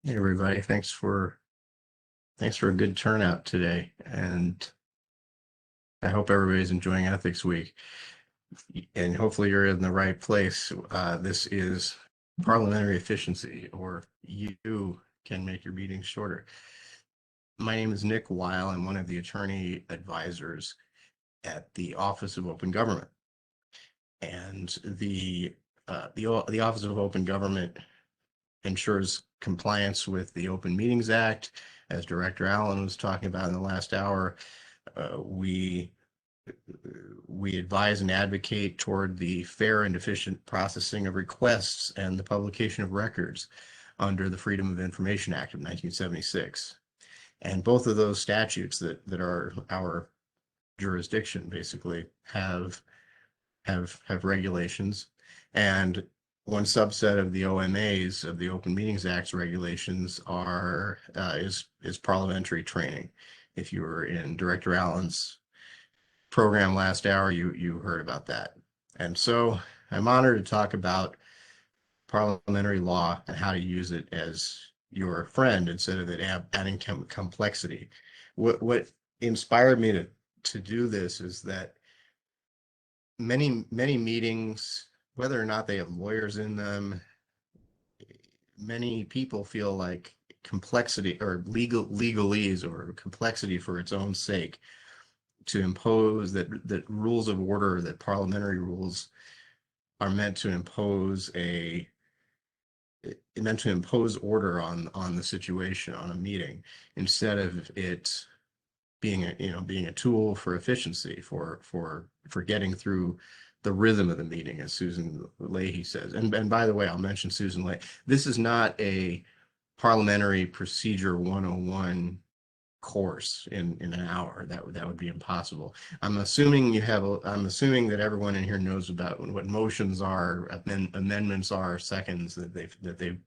Hey everybody, thanks for a good turnout today, and I hope everybody's enjoying Ethics Week, and hopefully you're in the right place. This is parliamentary efficiency, or you can make your meetings shorter. My name is Nick Weil. I'm one of the attorney advisors at the Office of Open Government, and the Office of Open Government ensures compliance with the Open Meetings Act. As Director Allen was talking about in the last hour, we advise and advocate toward the fair and efficient processing of requests and the publication of records under the Freedom of Information Act of 1976. And both of those statutes that are our jurisdiction basically have regulations. And one subset of the OMAs, of the Open Meetings Act's regulations, is parliamentary training. If you were in Director Allen's program last hour, you heard about that. And so I'm honored to talk about parliamentary law and how to use it as your friend instead of it adding complexity. What inspired me to do this is that many meetings, whether or not they have lawyers in them, many people feel like complexity or legalese or complexity for its own sake to impose that rules of order, that parliamentary rules are meant to impose order on the situation, on a meeting, instead of it being a tool for efficiency, for getting through the rhythm of the meeting, as Susan Leahy says. And by the way, I'll mention Susan Leahy. This is not a parliamentary procedure 101 course in an hour. That would be impossible. I'm assuming that everyone in here knows about what motions are, amendments are, seconds, that they've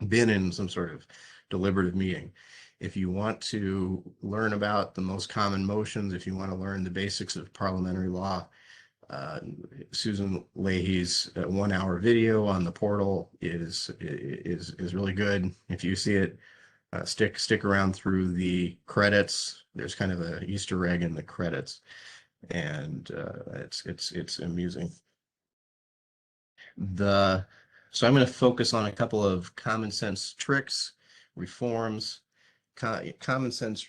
been in some sort of deliberative meeting. If you want to learn about the most common motions, if you want to learn the basics of parliamentary law, Susan Leahy's 1 hour video on the portal is really good. If you see it, stick around through the credits. There's kind of an Easter egg in the credits, and it's amusing. So I'm going to focus on a couple of common sense tricks, reforms, common sense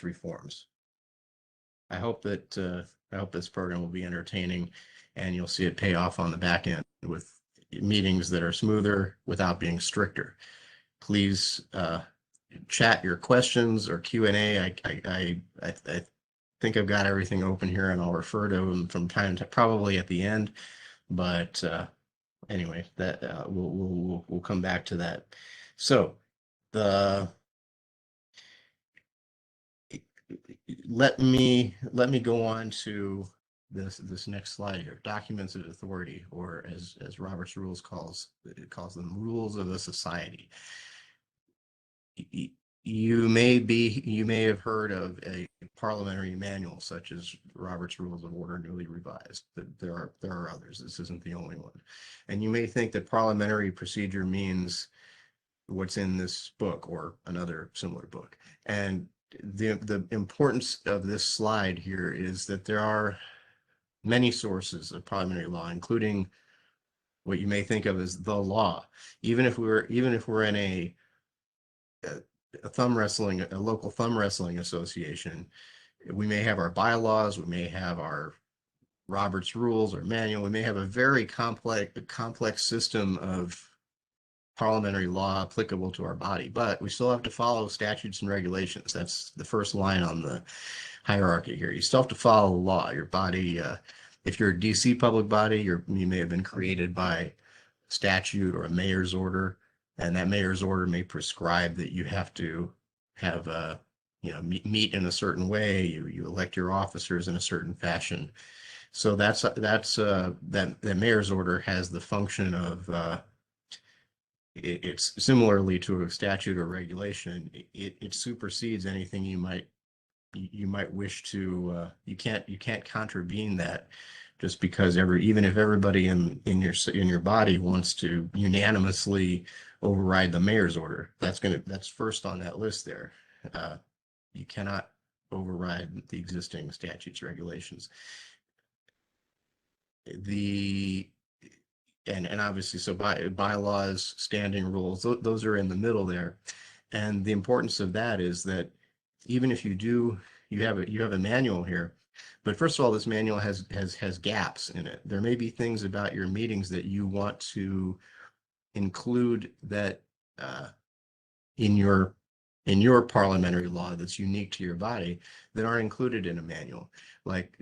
reforms. I hope this program will be entertaining, and you'll see it pay off on the back end with meetings that are smoother without being stricter. Please chat your questions or Q&A. I think I've got everything open here, and I'll refer to them from time to probably at the end. But anyway, that we'll come back to that. So let me go on to this next slide here. Documents of authority, or as Robert's Rules calls them, rules of a society. You may have heard of a parliamentary manual such as Robert's Rules of Order newly revised. There are others. This isn't the only one. And you may think that parliamentary procedure means what's in this book or another similar book. And the importance of this slide here is that there are many sources of parliamentary law, including what you may think of as the law. Even if we're in a local thumb wrestling association, we may have our bylaws, we may have our Robert's Rules or manual, we may have a very complex system of parliamentary law applicable to our body, but we still have to follow statutes and regulations. That's the first line on the hierarchy here. You still have to follow the law. Your body, if you're a DC public body, you may have been created by statute or a mayor's order, and that mayor's order may prescribe that you have to have meet in a certain way. You elect your officers in a certain fashion. So that mayor's order has the function of it's similarly to a statute or regulation. It supersedes anything you might wish to. You can't contravene that just because even if everybody in your body wants to unanimously override the mayor's order, that's first on that list there. You cannot override the existing statutes, regulations. And obviously, so bylaws, standing rules, those are in the middle there. And the importance of that is that even if you have a manual here, but first of all, this manual has gaps in it. There may be things about your meetings that you want to include that in your parliamentary law that's unique to your body that aren't included in a manual. Like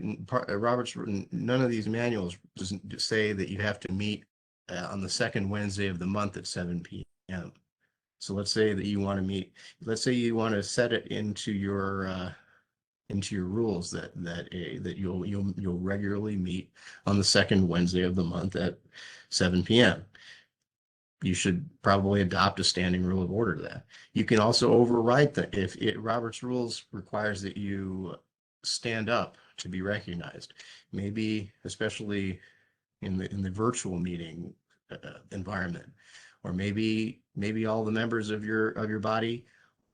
Robert's, none of these manuals doesn't say that you have to meet on the second Wednesday of the month at 7 p.m. So let's say that you want to meet, let's say you want to set it into your rules that you'll regularly meet on the second Wednesday of the month at 7 p.m. You should probably adopt a standing rule of order to that. You can also override that if Robert's rules requires that you stand up to be recognized. Maybe especially in the virtual meeting environment, or maybe all the members of your body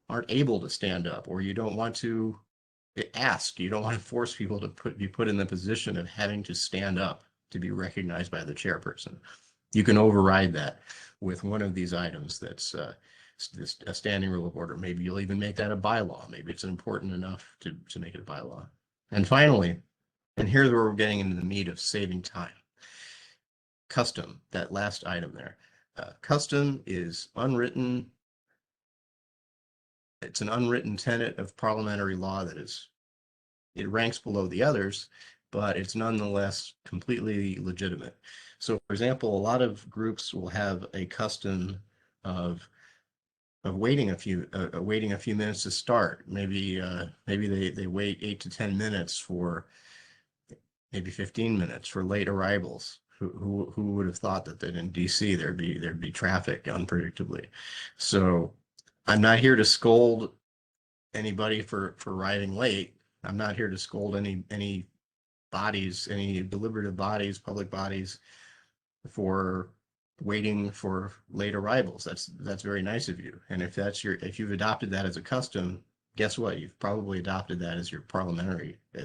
aren't able to stand up, or you don't want to you don't want to force people to be put in the position of having to stand up to be recognized by the chairperson. You can override that with one of these items that's a standing rule of order. Maybe you'll even make that a bylaw. Maybe it's important enough to make it a bylaw. And finally, and here's where we're getting into the meat of saving time. Custom, that last item there. Custom is unwritten. It's an unwritten tenet of parliamentary law it ranks below the others, but it's nonetheless completely legitimate. So, for example, a lot of groups will have a custom of waiting a few minutes to start. Maybe they wait 8 to 10 minutes for, maybe 15 minutes for late arrivals. Who would have thought that in DC there'd be traffic unpredictably? So I'm not here to scold anybody for arriving late. I'm not here to scold any bodies, any deliberative bodies, public bodies, for waiting for late arrivals. That's very nice of you. And if you've adopted that as a custom, guess what? You've probably adopted that as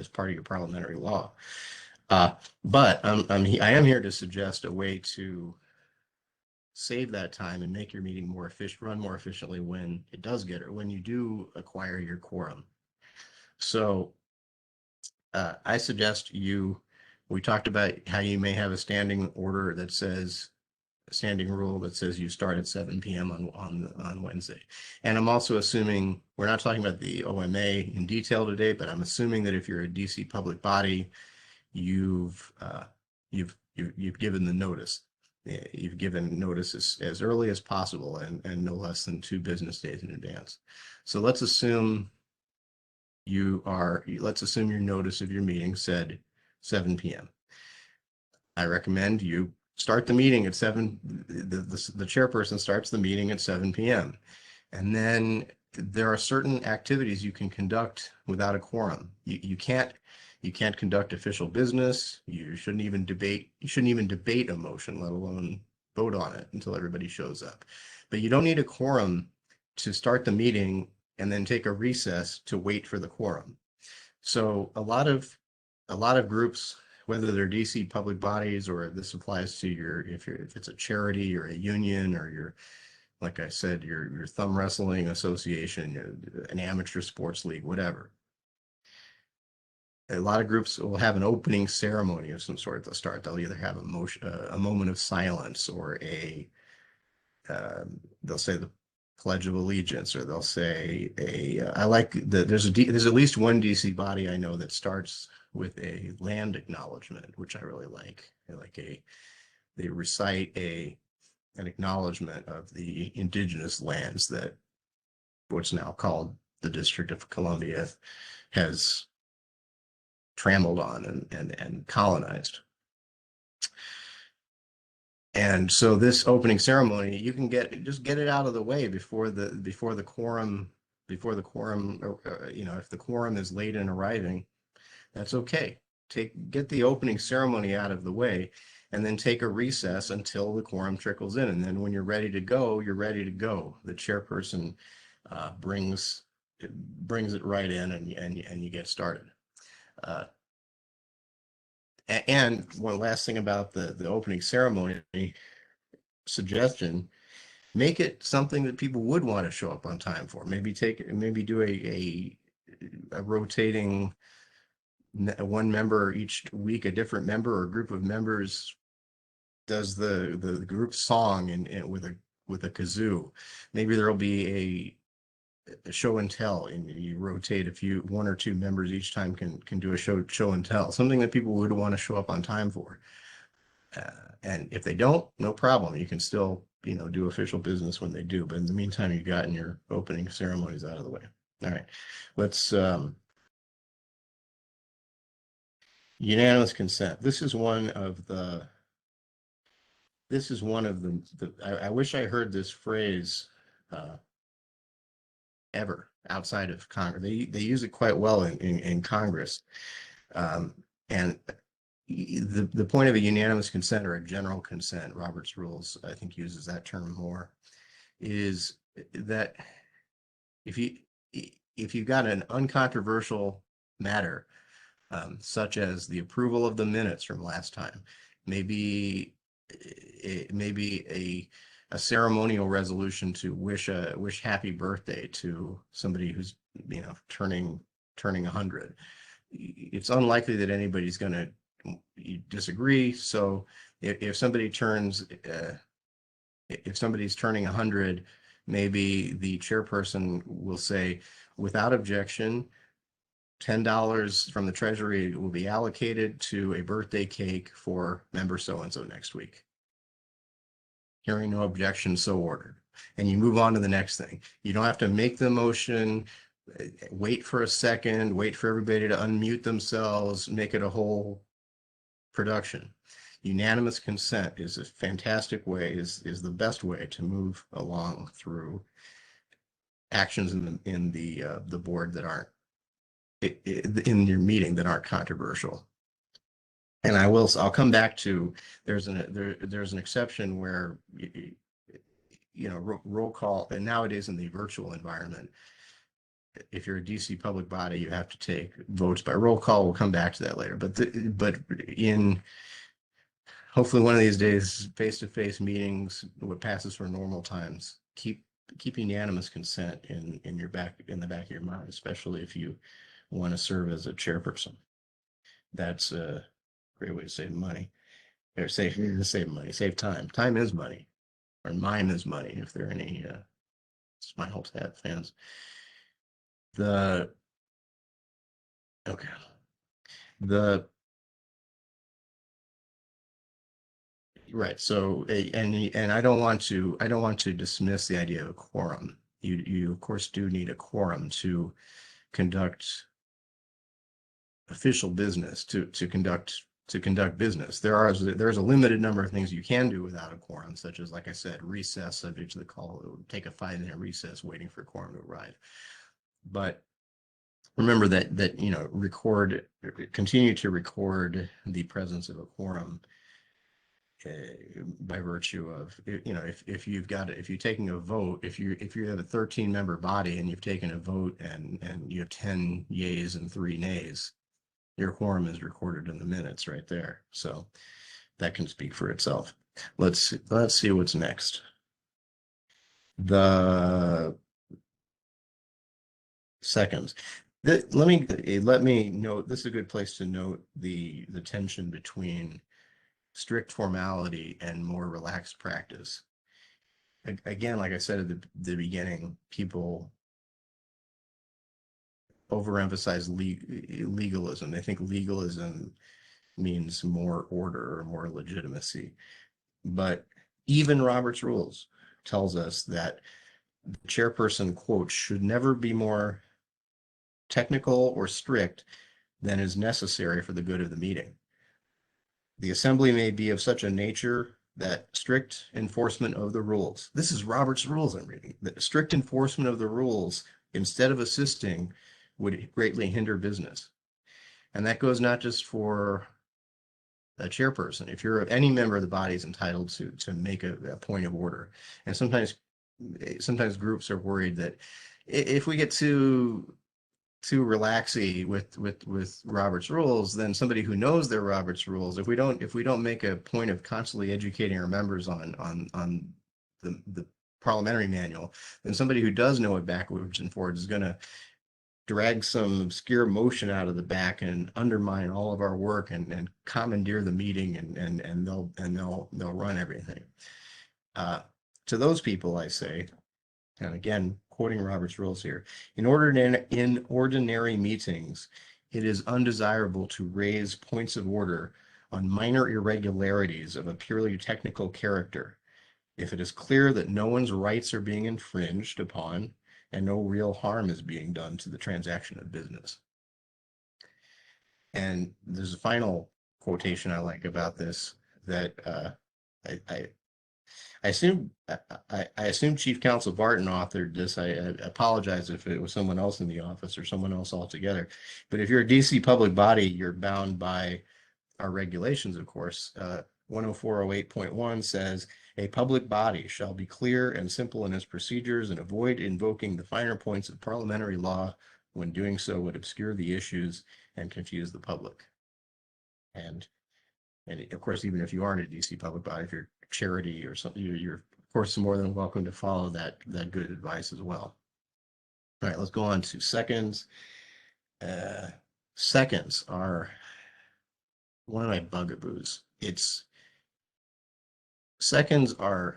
part of your parliamentary law. But I am here to suggest a way to save that time and make your meeting run more efficiently when when you do acquire your quorum. So I suggest we talked about how you may have a standing rule that says you start at 7 p.m. on Wednesday. And I'm also assuming, we're not talking about the OMA in detail today, but I'm assuming that if you're a DC public body, you've given the notice. You've given notice as early as possible and no less than 2 business days in advance. So let's assume your notice of your meeting said 7 p.m. I recommend you start the meeting at 7. The chairperson starts the meeting at 7 p.m. And then there are certain activities you can conduct without a quorum. You can't conduct official business. You shouldn't even debate a motion, let alone vote on it until everybody shows up. But you don't need a quorum to start the meeting and then take a recess to wait for the quorum. So a lot of groups, whether they're DC public bodies, or this applies to if it's a charity or a union, or like I said, your thumb wrestling association, an amateur sports league, whatever. A lot of groups will have an opening ceremony of some sort at the start. They'll either have a moment of silence, or they'll say the Pledge of Allegiance, or they'll say there's at least one DC body I know that starts with a land acknowledgement, which I really like. They recite an acknowledgement of the indigenous lands that what's now called the District of Columbia has trammeled on and colonized. And so this opening ceremony, you can just get it out of the way before the quorum, if the quorum is late in arriving, that's okay. get the opening ceremony out of the way, and then take a recess until the quorum trickles in. And then when you're ready to go, you're ready to go. The chairperson brings it right in, and you get started. And one last thing about the opening ceremony suggestion: make it something that people would want to show up on time for. Maybe do a rotating one member each week, a different member or group of members does the group song and with a kazoo. Maybe there'll be a show and tell, and you rotate one or two members each time can do a show and tell, something that people would want to show up on time for. And if they don't, no problem. You can still, do official business when they do. But in the meantime, you've gotten your opening ceremonies out of the way. All right, let's unanimous consent. This is one of the I wish I heard this phrase ever outside of Congress. They use it quite well in Congress. And the point of a unanimous consent or a general consent, Robert's rules, I think, uses that term more, is that if you've got an uncontroversial matter, such as the approval of the minutes from last time, maybe a ceremonial resolution to wish happy birthday to somebody who's turning 100. It's unlikely that anybody's going to disagree. So if somebody's turning 100, maybe the chairperson will say, without objection, $10 from the Treasury will be allocated to a birthday cake for member so-and-so next week. Hearing no objection, so ordered. And you move on to the next thing. You don't have to make the motion, wait for a second, wait for everybody to unmute themselves, make it a whole production. Unanimous consent is a fantastic way, is the best way to move along through actions in the board that aren't in your meeting that aren't controversial. And I'll come back to there's an exception where roll call, and nowadays in the virtual environment, if you're a DC public body, you have to take votes by roll call. We'll come back to that later. But in hopefully one of these days, face-to-face meetings, what passes for normal times, keep unanimous consent in the back of your mind, especially if you want to serve as a chairperson. That's a great way to save money. Or save time. Time is money, or mime is money if there are any Smile Hat fans. Right. So, and I don't want to dismiss the idea of a quorum. You of course do need a quorum to conduct official business, to conduct business. There's a limited number of things you can do without a quorum, such as, like I said, recess subject to the call. It would take a 5-minute recess waiting for a quorum to arrive. But remember that continue to record the presence of a quorum by virtue of, if you're taking a vote, if you have a 13-member body and you've taken a vote and you have 10 yeas and 3 nays, your quorum is recorded in the minutes right there. So that can speak for itself. Let's see what's next. The seconds. Let me note, this is a good place to note the tension between strict formality and more relaxed practice. Again, like I said at the beginning, people overemphasize legalism. They think legalism means more order or more legitimacy. But even Robert's Rules tells us that the chairperson, quote, should never be more technical or strict than is necessary for the good of the meeting. The assembly may be of such a nature that strict enforcement of the rules. This is Robert's Rules I'm reading. That strict enforcement of the rules, instead of assisting, would greatly hinder business. And that goes not just for a chairperson. If you're any member of the body is entitled to make a point of order. And sometimes groups are worried that if we get too relaxy with Robert's rules, then somebody who knows their Robert's rules, if we don't make a point of constantly educating our members on the parliamentary manual, then somebody who does know it backwards and forwards is going to drag some obscure motion out of the back and undermine all of our work and commandeer the meeting and they'll run everything. To those people, I say, and again, quoting Robert's rules here, in ordinary meetings, it is undesirable to raise points of order on minor irregularities of a purely technical character, if it is clear that no one's rights are being infringed upon and no real harm is being done to the transaction of business. And there's a final quotation I like about this that I assume Chief Counsel Barton authored this. I apologize if it was someone else in the office or someone else altogether. But if you're a DC public body, you're bound by our regulations, of course. 10408.1 says a public body shall be clear and simple in its procedures and avoid invoking the finer points of parliamentary law when doing so would obscure the issues and confuse the public. And of course, even if you aren't a DC public body, if you're a charity or something, you're of course more than welcome to follow that good advice as well. All right, let's go on to seconds. Seconds are one of my bugaboos. Seconds are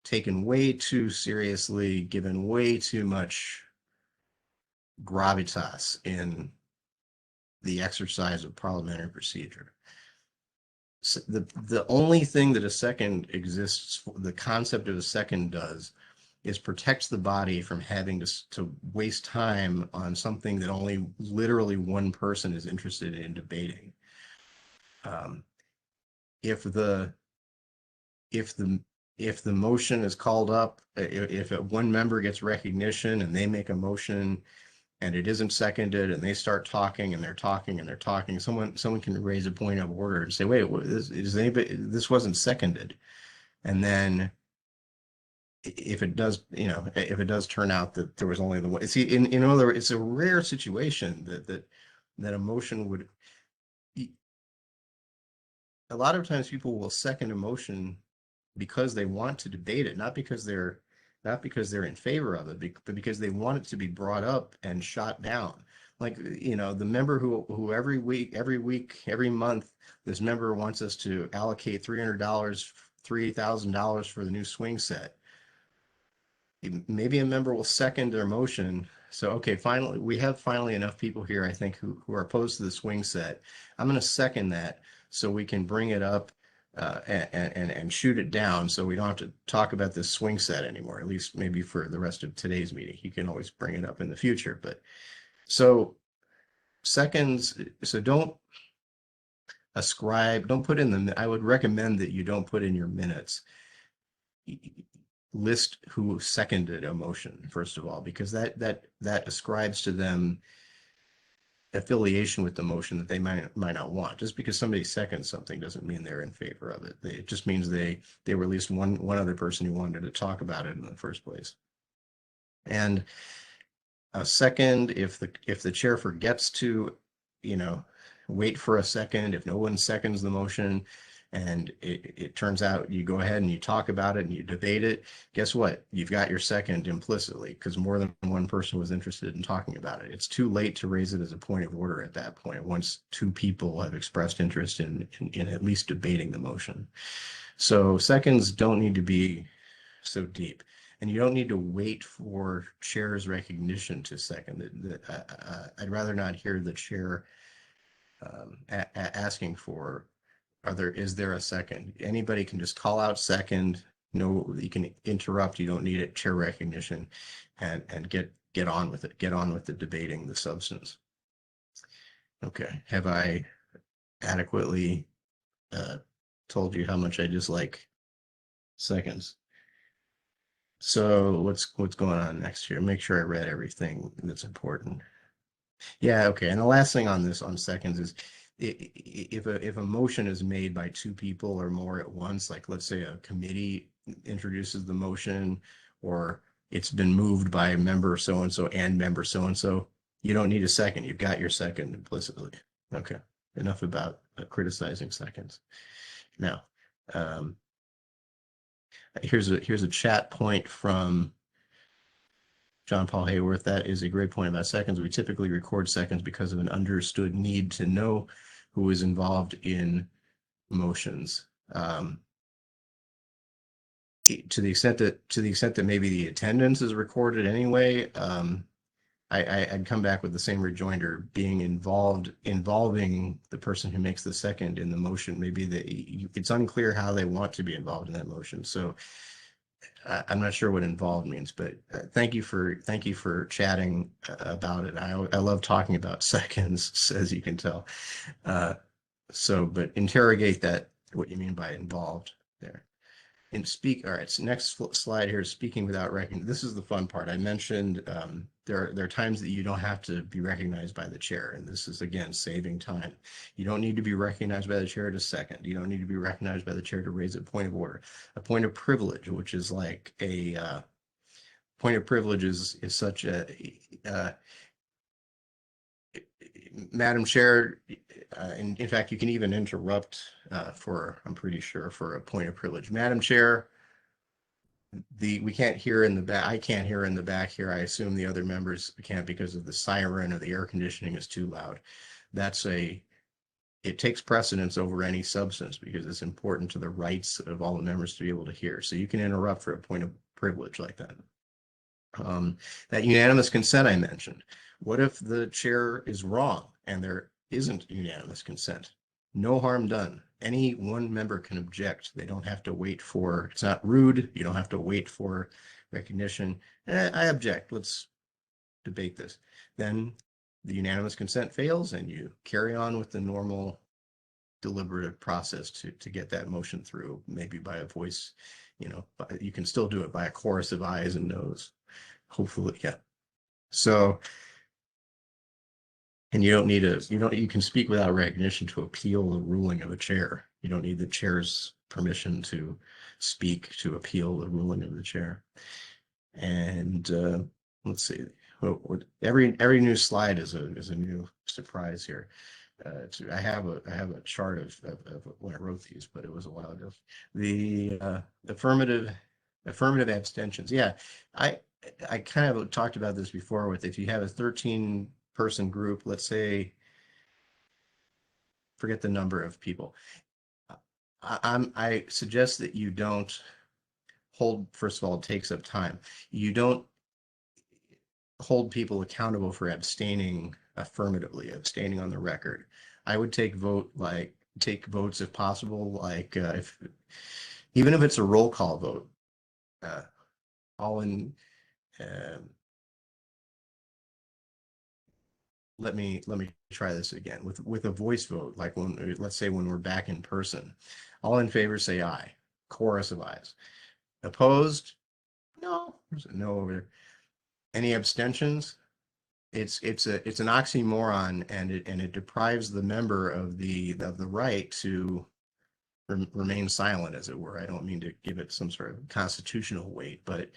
taken way too seriously, given way too much gravitas in the exercise of parliamentary procedure. So the only thing that a second exists, the concept of a second does, is protects the body from having to waste time on something that only literally one person is interested in debating. If the motion is called up, if one member gets recognition and they make a motion and it isn't seconded and they start talking and they're talking and they're talking, someone can raise a point of order and say, wait, this wasn't seconded. And then if it does, if it does turn out that there was only the one, see, in other words, it's a rare situation that a motion would, a lot of times people will second a motion because they want to debate it, not because they're in favor of it, but because they want it to be brought up and shot down. Like, the member who every week, every month, this member wants us to allocate $300, $3,000 for the new swing set. Maybe a member will second their motion. So, okay, finally, we have enough people here, I think, who are opposed to the swing set. I'm going to second that so we can bring it up and shoot it down so we don't have to talk about this swing set anymore, at least maybe for the rest of today's meeting. You can always bring it up in the future. But so seconds, so don't put in I would recommend that you don't put in your minutes, list who seconded a motion, first of all, because that ascribes to them affiliation with the motion that they might not want. Just because somebody seconds something doesn't mean they're in favor of it. It just means they were at least one other person who wanted to talk about it in the first place. And a second, if the chair forgets to, wait for a second, if no one seconds the motion, and it turns out you go ahead and you talk about it and you debate it, guess what? You've got your second implicitly because more than one person was interested in talking about it. It's too late to raise it as a point of order at that point, once two people have expressed interest in at least debating the motion. So seconds don't need to be so deep. And you don't need to wait for chair's recognition to second. I'd rather not hear the chair asking for, is there a second? Anybody can just call out second. No, you can interrupt. You don't need it. Chair recognition, and get on with it. Get on with the debating the substance. Okay. Have I adequately told you how much I dislike seconds? So what's going on next here? Make sure I read everything that's important. Yeah, okay. And the last thing on this on seconds is if a motion is made by two people or more at once, like let's say a committee introduces the motion, or it's been moved by member so and so and member so and so, you don't need a second. You've got your second implicitly. Okay. Enough about criticizing seconds. Now, um, here's a chat point from John Paul Hayworth. That is a great point about seconds. We typically record seconds because of an understood need to know who is involved in motions. To the extent that maybe the attendance is recorded anyway, I'd come back with the same rejoinder. Being involving the person who makes the second in the motion, maybe it's unclear how they want to be involved in that motion. So I'm not sure what involved means, but thank you for chatting about it. I love talking about seconds, as you can tell. But interrogate that, what you mean by involved there. And all right, so next slide here is speaking without recognition. This is the fun part. I mentioned there are times that you don't have to be recognized by the chair, and this is, again, saving time. You don't need to be recognized by the chair to second. You don't need to be recognized by the chair to raise a point of order. A point of privilege, which is like a point of privilege is such a Madam Chair, in fact, you can even interrupt I'm pretty sure, for a point of privilege. Madam Chair, we can't hear in the back. I can't hear in the back here. I assume the other members can't because of the siren or the air conditioning is too loud. It takes precedence over any substance because it's important to the rights of all the members to be able to hear. So you can interrupt for a point of privilege like that. That unanimous consent I mentioned. What if the chair is wrong and there isn't unanimous consent? No harm done. Any one member can object. They don't have to wait for, it's not rude. You don't have to wait for recognition. I object. Let's debate this. Then the unanimous consent fails and you carry on with the normal deliberative process to get that motion through, maybe by a voice, but you can still do it by a chorus of ayes and noes. Hopefully, yeah. So, and you can speak without recognition to appeal the ruling of a chair. You don't need the chair's permission to speak to appeal the ruling of the chair. And let's see, every new slide is a new surprise here. I have a chart of when I wrote these, but it was a while ago. The affirmative abstentions. Yeah, I kind of talked about this before with if you have a 13-person group, let's say, forget the number of people. I suggest that you don't hold, first of all, it takes up time. You don't hold people accountable for abstaining affirmatively, abstaining on the record. I would take votes if possible, like even if it's a roll call vote, all in. Let me try this again with a voice vote, like let's say when we're back in person. All in favor say aye. Chorus of ayes. Opposed? No. There's a no over there. Any abstentions? It's an oxymoron, and it deprives the member of the right to remain silent, as it were. I don't mean to give it some sort of constitutional weight, but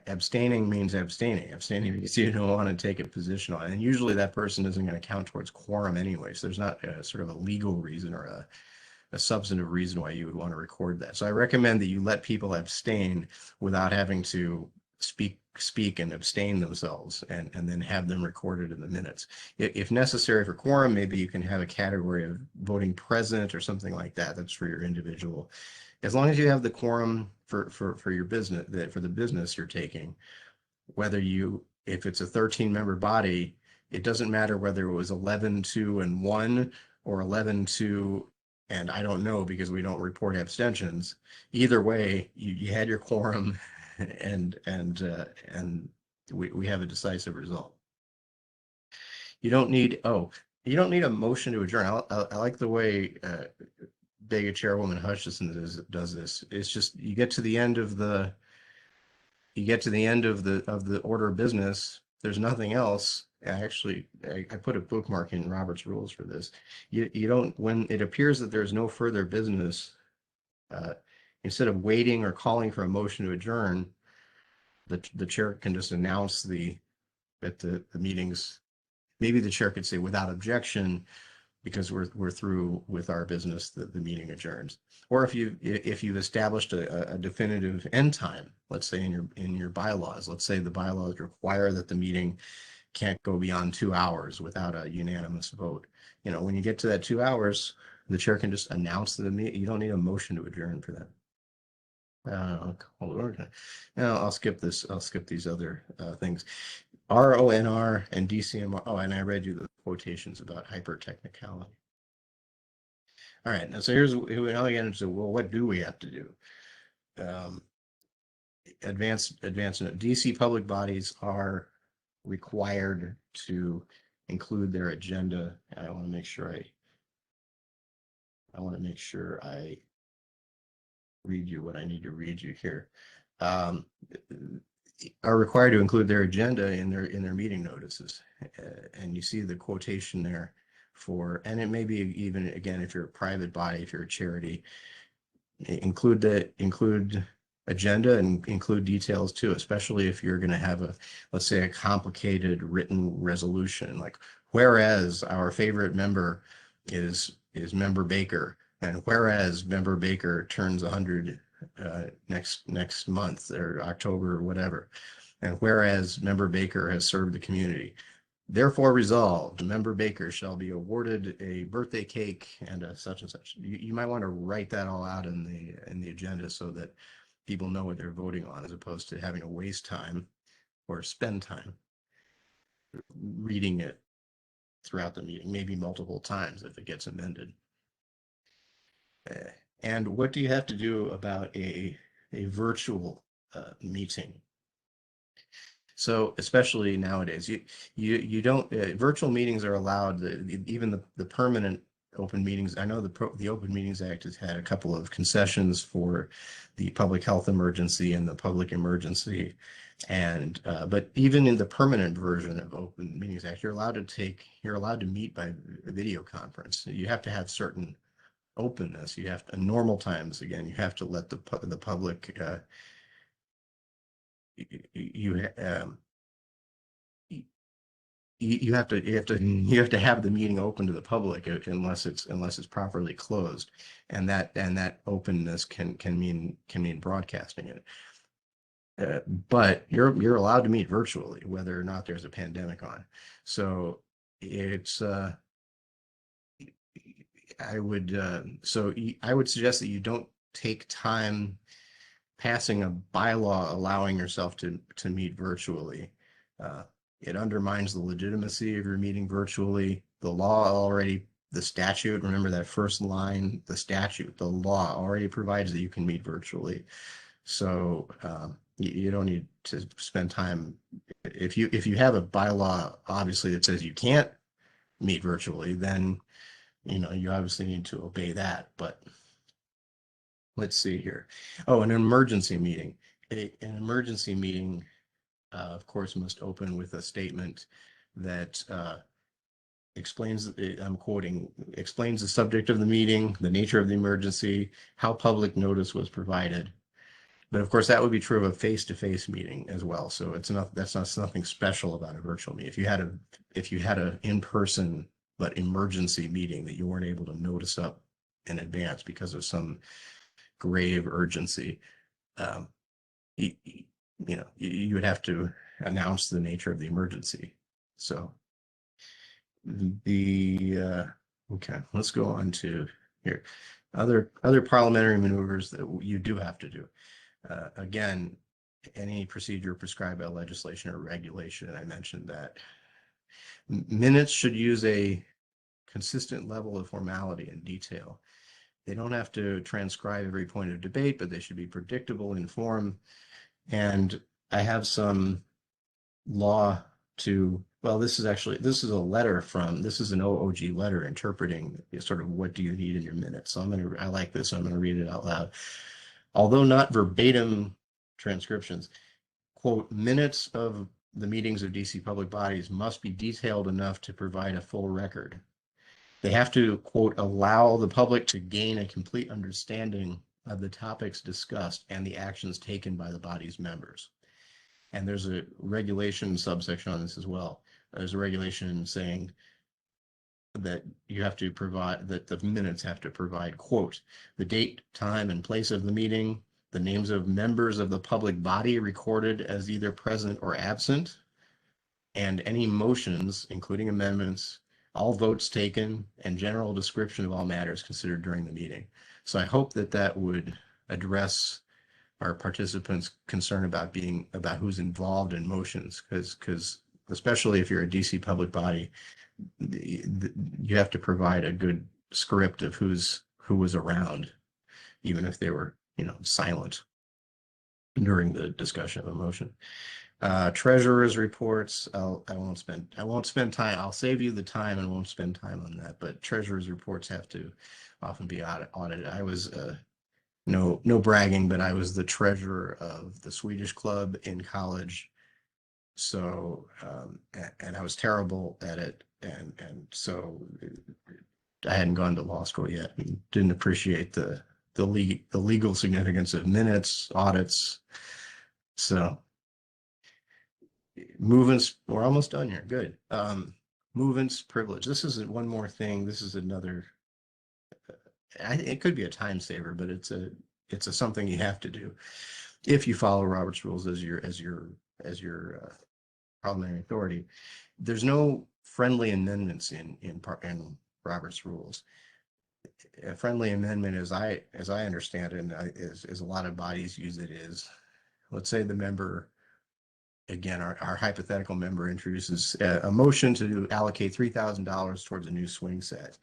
abstaining means abstaining. Abstaining means you don't want to take a position on it. And usually that person isn't going to count towards quorum anyway. So there's not a sort of a legal reason or a substantive reason why you would want to record that. So I recommend that you let people abstain without having to speak and abstain themselves and then have them recorded in the minutes. If necessary for quorum, maybe you can have a category of voting present or something like that. That's for your individual. As long as you have the quorum for your business, for the business you're taking, if it's a 13-member body, it doesn't matter whether it was 11-2 and 1 or 11-2 and I don't know because we don't report abstentions. Either way, you had your quorum and we have a decisive result. You don't need a motion to adjourn. I like the way Bega Chairwoman Hutchison does this. It's just you get to the end of the order of business. There's nothing else, I put a bookmark in Robert's rules for this. You don't, when it appears that there's no further business, uh, instead of waiting or calling for a motion to adjourn, the chair can just announce that the meetings, maybe the chair could say without objection, because we're through with our business, the meeting adjourns. Or if you've established a definitive end time, let's say in your bylaws, let's say the bylaws require that the meeting can't go beyond 2 hours without a unanimous vote. You know, when you get to that 2 hours, the chair can just announce the meeting. You don't need a motion to adjourn for that. Now I'll skip this. I'll skip these other things. RONR and DCMR. Oh, and I read you the quotations about hyper-technicality. All right, now so now I get into, well, what do we have to do? Advanced DC public bodies are required to include their agenda. I want to make sure I read you what I need to read you here. Are required to include their agenda in their meeting notices, and you see the quotation there for, and it may be even, again, if you're a private body, if you're a charity, include agenda and include details too, especially if you're going to have let's say a complicated written resolution, like whereas our favorite member is member Baker, and whereas member Baker turns 100 next month or October or whatever, and whereas member Baker has served the community, therefore resolved, member Baker shall be awarded a birthday cake and a such and such. You might want to write that all out in the agenda so that people know what they're voting on, as opposed to having to waste time or spend time reading it throughout the meeting, maybe multiple times if it gets amended. And what do you have to do about a virtual meeting? So especially nowadays, you don't, virtual meetings are allowed, even the permanent open meetings. I know the Open Meetings Act has had a couple of concessions for the public health emergency and the public emergency. And but even in the permanent version of Open Meetings Act, you're allowed to meet by video conference. You have to have certain openness. You have to, in normal times, again, you have to let the public you have to have the meeting open to the public unless it's properly closed, and that openness can mean broadcasting it. But you're allowed to meet virtually whether or not there's a pandemic on. So it's I would suggest that you don't take time passing a bylaw allowing yourself to meet virtually. It undermines the legitimacy of your meeting virtually. The law the statute, remember that first line, the law already provides that you can meet virtually. So you don't need to spend time. If you have a bylaw, obviously, that says you can't meet virtually, then you obviously need to obey that. But let's see here. Oh, an emergency meeting. An emergency meeting, of course, must open with a statement that explains, I'm quoting, explains the subject of the meeting, the nature of the emergency, how public notice was provided. But of course, that would be true of a face-to-face meeting as well. So that's nothing special about a virtual meeting. If you had a in-person but emergency meeting that you weren't able to notice up in advance because of some grave urgency, you would have to announce the nature of the emergency. So okay, let's go on to here. Other parliamentary maneuvers that you do have to do. Again, any procedure prescribed by legislation or regulation, and I mentioned that. Minutes should use a consistent level of formality and detail. They don't have to transcribe every point of debate, but they should be predictable in form. And I have some law this is a letter this is an OOG letter interpreting sort of what do you need in your minutes. So I like this, so I'm going to read it out loud. Although not verbatim transcriptions, quote, minutes of the meetings of DC public bodies must be detailed enough to provide a full record. They have to, quote, allow the public to gain a complete understanding of the topics discussed and the actions taken by the body's members. And there's a regulation subsection on this as well. There's a regulation saying that you have to provide, that the minutes have to provide, quote, the date, time, and place of the meeting, the names of members of the public body recorded as either present or absent, and any motions, including amendments, all votes taken, and general description of all matters considered during the meeting. So I hope that that would address our participants' concern about who's involved in motions, because especially if you're a DC public body, you have to provide a good script of who was around, even if they were, silent during the discussion of a motion. Treasurer's reports, I won't spend time. I'll save you the time and won't spend time on that. But treasurer's reports have to often be audited. I was no bragging, but I was the treasurer of the Swedish club in college. So and I was terrible at it, and so I hadn't gone to law school yet and didn't appreciate the legal significance of minutes, audits. So movements, we're almost done here. Good. Movements privilege. This is one more thing. This is another. It could be a time saver, but it's a something you have to do if you follow Robert's rules as your parliamentary authority. There's no friendly amendments in Robert's rules. A friendly amendment, as I understand it, and as a lot of bodies use it, is, let's say the member, again, our hypothetical member introduces a motion to allocate $3,000 towards a new swing set.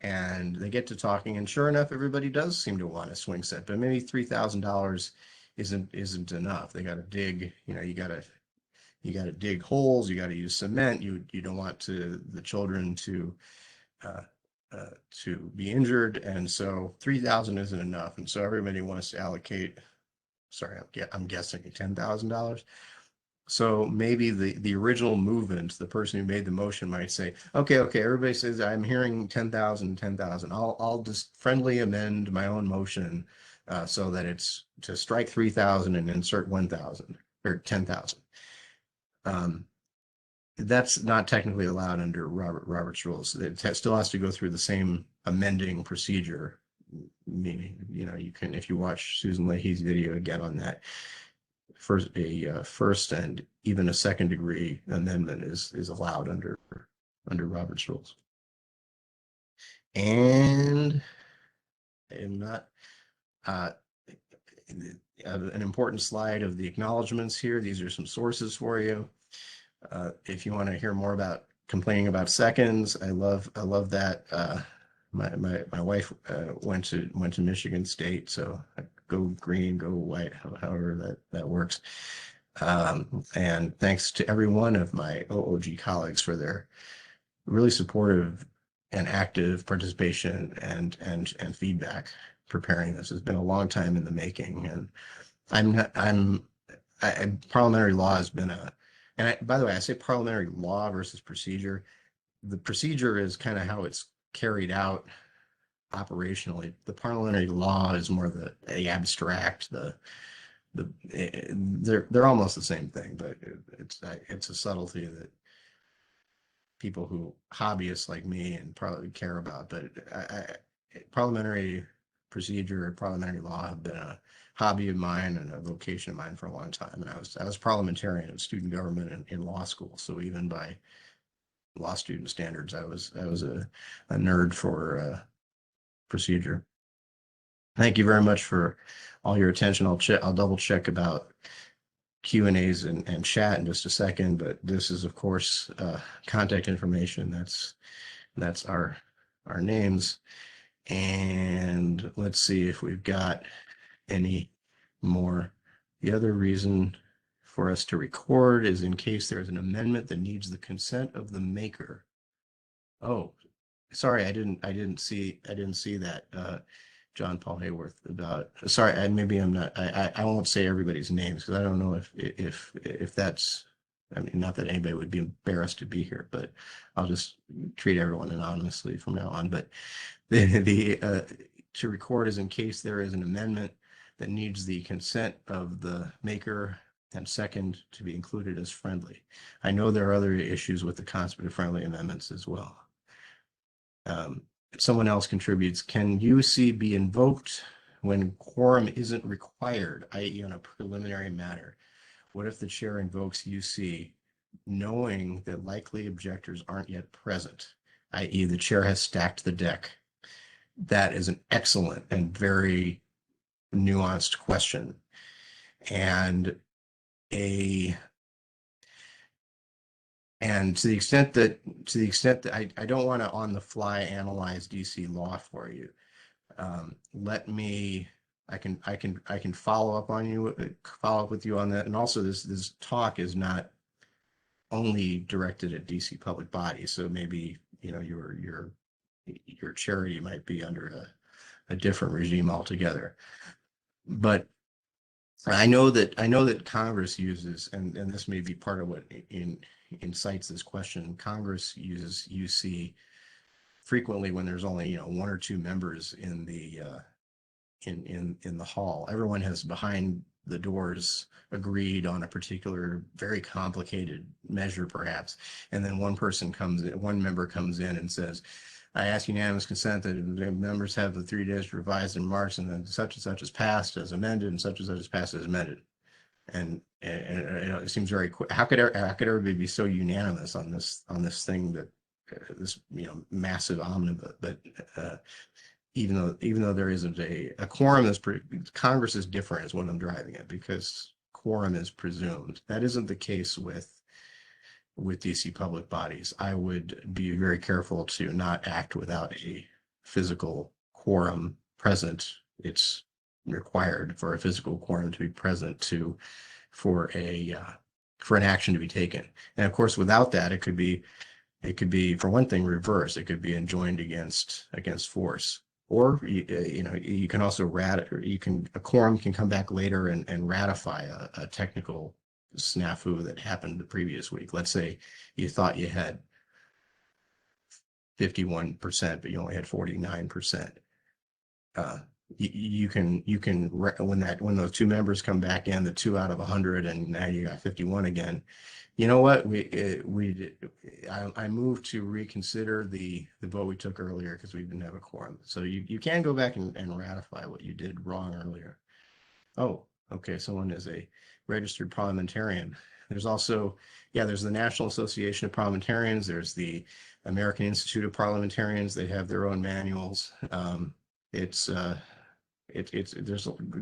And they get to talking, and sure enough, everybody does seem to want a swing set, but maybe $3,000 isn't enough. They got to dig, you got to dig holes, you got to use cement. You don't want the children to be injured, and so 3,000 isn't enough, and so everybody wants to allocate. Sorry, I'm guessing $10,000. So maybe the original movement, the person who made the motion might say, okay, everybody says I'm hearing 10,000. I'll just friendly amend my own motion so that it's to strike 3,000 and insert 1,000 or 10,000. That's not technically allowed under Robert's rules. It still has to go through the same amending procedure. Meaning, you can, if you watch Susan Leahy's video again on that, first and even a second degree amendment is allowed under Robert's rules. And I'm not an important slide of the acknowledgments here. These are some sources for you. If you want to hear more about complaining about seconds, I love that. My wife went to Michigan State, so go green, go white, however that works. And thanks to every one of my OOG colleagues for their really supportive and active participation and feedback preparing this. It's been a long time in the making, and parliamentary law has been by the way, I say parliamentary law versus procedure. The procedure is kind of how it's carried out operationally. The parliamentary law is more the abstract, they're almost the same thing, but it's a subtlety that people who hobbyists like me and probably care about. But parliamentary procedure and parliamentary law have been a hobby of mine and a vocation of mine for a long time. And I was parliamentarian in student government in law school. So even by law student standards, I was a nerd for procedure. Thank you very much for all your attention. I'll double check about Q&As and chat in just a second, but this is, of course, contact information. That's our names. And let's see if we've got any more. The other reason for us to record is in case there's an amendment that needs the consent of the maker. Oh, sorry, I didn't see that. John Paul Hayworth about, sorry, maybe I'm not, I won't say everybody's names because I don't know if that's I mean, not that anybody would be embarrassed to be here, but I'll just treat everyone anonymously from now on. But to record is in case there is an amendment that needs the consent of the maker and second to be included as friendly. I know there are other issues with the concept of friendly amendments as well. Someone else contributes, can UC be invoked when quorum isn't required, i.e. on a preliminary matter? What if the chair invokes UC knowing that likely objectors aren't yet present, i.e. the chair has stacked the deck? That is an excellent and very nuanced question. And to the extent that I don't want to on the fly analyze DC law for you. I can follow up with you on that. And also this talk is not only directed at DC public bodies. So maybe, your charity might be under a different regime altogether. But I know that Congress uses, and this may be part of what incites this question. Congress uses UC frequently when there's only one or two members in the hall. Everyone has behind the doors agreed on a particular very complicated measure, perhaps, and then one member comes in and says, I ask unanimous consent that the members have the 3 days to revise their remarks, and then such and such is passed as amended, and such and such is passed as amended. And it seems very quick. How could everybody be so unanimous on this thing that this massive omnibus? But even though there isn't a quorum, Congress is different, is what I'm driving at, because quorum is presumed. That isn't the case with DC public bodies. I would be very careful to not act without a physical quorum present. It's required for a physical quorum to be present for an action to be taken. And of course, without that, it could be for one thing reversed. It could be enjoined against force. Or you can also a quorum can come back later and ratify a technical snafu that happened the previous week. Let's say you thought you had 51%, but you only had 49%. You can when those two members come back in, the 2 out of 100, and now you got 51 again. You know what? I moved to reconsider the vote we took earlier because we didn't have a quorum. So you can go back and ratify what you did wrong earlier. Oh, okay. Someone is a registered parliamentarian. There's also, there's the National Association of Parliamentarians. There's the American Institute of Parliamentarians. They have their own manuals. There's a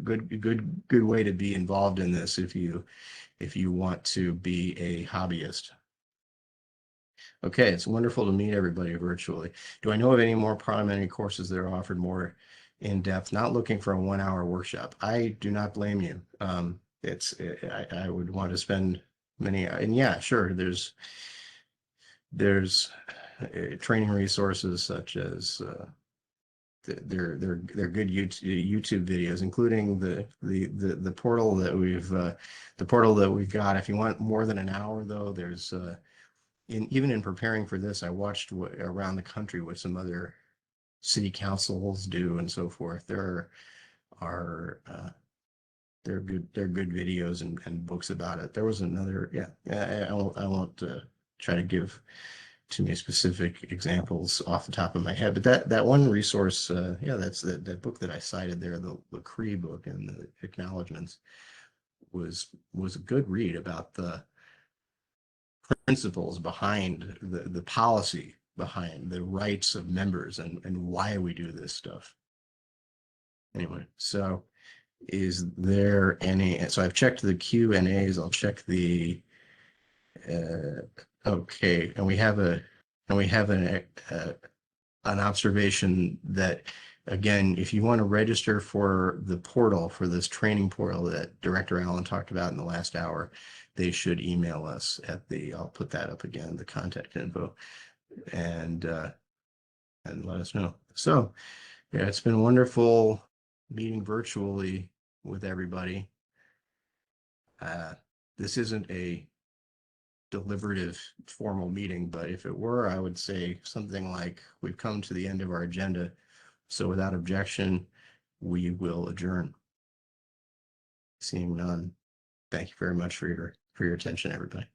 good way to be involved in this if you want to be a hobbyist. Okay, it's wonderful to meet everybody virtually. Do I know of any more parliamentary courses that are offered more in depth? Not looking for a 1-hour workshop. I do not blame you. I would want to spend many, and yeah, sure. There's training resources such as they're good YouTube videos, including the portal that we've got. If you want more than an hour, though, there's even in preparing for this, I watched around the country what some other city councils do and so forth. There are good videos and books about it. There was another, I won't try to give too many specific examples off the top of my head, but that one resource, that's that book that I cited there, the Cree book and the acknowledgements, was a good read about the principles behind the policy behind the rights of members and why we do this stuff. Anyway, so is there any? So I've checked the Q&As. I'll check the. Okay, and we have an observation that, again, if you want to register for the portal, for this training portal that Director Allen talked about in the last hour, they should email us at I'll put that up again, the contact info, and let us know. So yeah, it's been wonderful meeting virtually with everybody. This isn't a deliberative formal meeting, but if it were, I would say something like, we've come to the end of our agenda, so without objection, we will adjourn. Seeing none. Thank you very much for your attention, everybody.